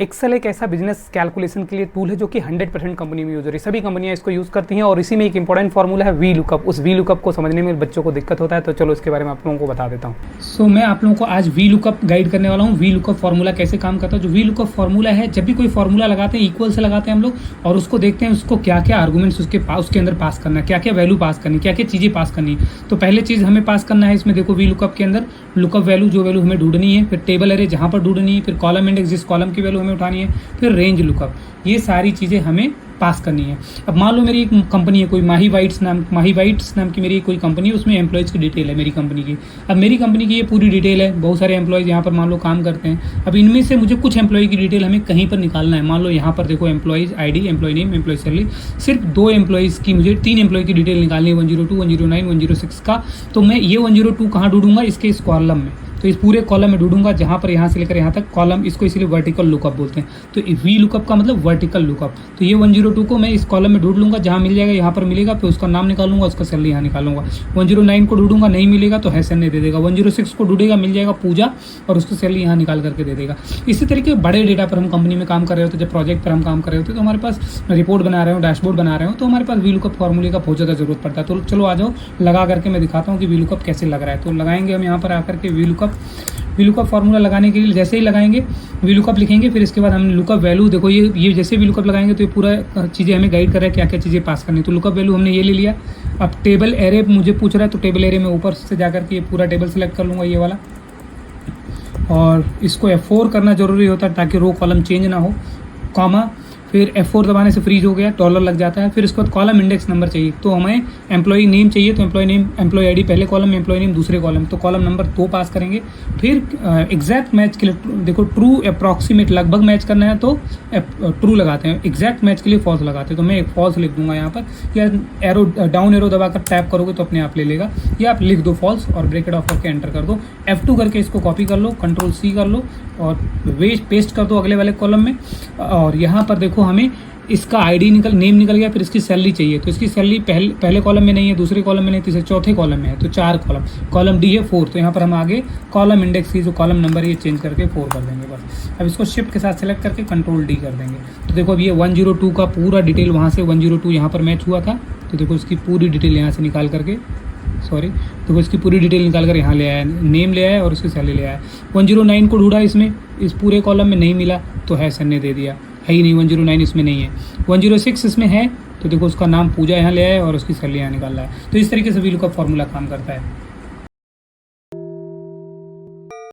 Excel एक ऐसा business calculation के लिए टूल है जो कि 100% कंपनी में यूज हो रही है। सभी कंपनियां इसको यूज़ करती हैं और इसी में एक इंपॉर्टेंट फार्मूला है वी लुकअप। उस वी लुकअप को समझने में बच्चों को दिक्कत होता है, तो चलो इसके बारे में आप लोगों को बता देता हूँ। मैं आप लोगों को आज वी लुकअप गाइड करने वाला हूँ। वी लुकअप फार्मूला कैसे काम करता है। जो वी लुकअप फार्मूला है, जब भी कोई फार्मूला लगाते हैं इक्वल से लगाते हैं हम लोग, और उसको देखते हैं उसको क्या क्या आर्गूमेंट्स उसके अंदर पास करना है, क्या क्या वैल्यू पास करनी है, क्या क्या चीज़ें पास करनी है। तो पहले चीज़ हमें पास करना है इसमें, देखो वी लुकअप के अंदर लुकअप वैल्यू, जो वैल्यू हमें ढूंढनी है, फिर टेबल एरे जहाँ पर ढूंढनी है, फिर कॉलम इंडेक्स जिस कॉलम की वैल्यू हमें उठानी है, फिर रेंज लुकअप, ये सारी चीज़ें हमें पास करनी है। अब मान लो मेरी एक कंपनी है, कोई माही वाइट्स नाम की मेरी कोई कंपनी है, उसमें एम्प्लॉयज़ की डिटेल है मेरी कंपनी की। अब मेरी कंपनी की ये पूरी डिटेल है, बहुत सारे एम्प्लॉयज़ यहाँ पर मान लो काम करते हैं। अब इनमें से मुझे कुछ एम्प्लॉय की डिटेल हमें कहीं पर निकालना है। मान लो यहाँ पर देखो employees ID, employee name, employee salary, सिर्फ 2 एम्प्लॉयज़ की, मुझे 3 एम्प्लॉय की डिटेल निकालनी है, 102, 109, 106 का। तो मैं ये 102 कहाँ ढूंढूंगा, इसके इस कॉलम में। तो इस पूरे कॉलम में ढूंढूंगा जहाँ पर यहाँ से लेकर यहाँ तक कॉलम, इसको इसीलिए वर्टिकल लुकअप बोलते हैं। तो वी लुकअप का मतलब वर्टिकल लुकअप। तो ये 102 को मैं इस कॉलम में ढूंढ लूंगा, जहाँ मिल जाएगा यहाँ पर मिलेगा, फिर उसका नाम निकालूंगा, उसका सैलरी यहाँ निकालूंगा। 109 को ढूंढूंगा, नहीं मिलेगा तो हैसन ने दे देगा। 106 को ढूंढेगा, मिल जाएगा पूजा, और उसको सैलरी यहाँ निकाल करके दे देगा। इसी तरीके बड़े डेटा पर हम कंपनी में काम कर रहे होते, जब प्रोजेक्ट पर हम काम कर रहे होते, तो हमारे पास रिपोर्ट बना रहे हो, डैशबोर्ड बना रहे हो, तो हमारे पास वी लुकअप फॉर्मूले का बहुत ज़्यादा जरूरत पड़ता है। तो चलो आ जाओ, लगा करके मैं दिखाता हूँ कि वी लुकअप कैसे लग रहा है। तो लगाएंगे हम यहाँ पर आकर के वी लुकअप फार्मूला लगाने के लिए जैसे ही लगाएंगे वी लुकअप लिखेंगे, फिर इसके बाद हम लुकअप वैल्यू, देखो ये जैसे वी लुकअप लगाएंगे तो ये पूरा चीज़ें हमें गाइड कर रहा है क्या क्या चीज़ें पास करनी है। तो लुकअप वैल्यू हमने ये ले लिया। अब टेबल एरे मुझे पूछ रहा है, तो टेबल एरे में ऊपर से जाकर के ये पूरा टेबल सेलेक्ट कर लूँगा, ये वाला, और इसको F4 करना जरूरी होता है ताकि रो कॉलम चेंज ना हो, कॉमा, फिर F4 दबाने से फ्रीज हो गया, डॉलर लग जाता है। फिर इसके बाद कॉलम इंडेक्स नंबर चाहिए, तो हमें एम्प्लॉय नेम चाहिए, तो एम्प्लॉय नेम, एम्प्लॉय आईडी पहले कॉलम में, एम्प्लॉय नेम दूसरे कॉलम, तो कॉलम नंबर 2 पास करेंगे। फिर एग्जैक्ट मैच के लिए देखो ट्रू अप्रॉक्सीमेट, लगभग मैच करना है तो ट्रू लगाते हैं, एग्जैक्ट मैच के लिए फॉल्स लगाते हैं। तो मैं एक फॉल्स लिख दूंगा यहाँ पर, या एरो डाउन एरो दबाकर टैप करोगे तो अपने आप ले लेगा, या आप लिख दो फॉल्स और ब्रैकेट ऑफ करके एंटर कर दो। F2 करके इसको कॉपी कर लो, Ctrl+C कर लो और पेस्ट कर दो अगले वाले कॉलम में। और यहाँ पर देखो हमें इसका आईडी नेम निकल गया, फिर इसकी सैलरी चाहिए, तो इसकी सैलरी पहले कॉलम में नहीं है, दूसरे कॉलम में नहीं, तीसरे चौथे कॉलम में है, तो 4 कॉलम डी है 4। तो यहाँ पर हम आगे कॉलम इंडेक्स की जो कॉलम नंबर ये चेंज करके 4 कर देंगे बस। अब इसको शिफ्ट के साथ सेलेक्ट करके Ctrl+D कर देंगे। तो देखो अब ये 102 का पूरा डिटेल, वहाँ से 102 यहाँ पर मैच हुआ था, तो देखो इसकी पूरी डिटेल यहाँ से निकाल करके, देखो इसकी पूरी डिटेल निकाल कर यहाँ ले आया, नेम ले आया और उसकी सैलरी ले आया। 109 को ढूंढा इसमें, इस पूरे कॉलम में नहीं मिला, तो हैसन ने दे दिया, है ही नहीं, 109 इसमें नहीं है। 106 इसमें है, तो देखो उसका नाम पूजा यहाँ ले आया और उसकी सैलरी यहाँ निकाल रहा है। तो इस तरीके से वी लुकअप फॉर्मूला काम करता है।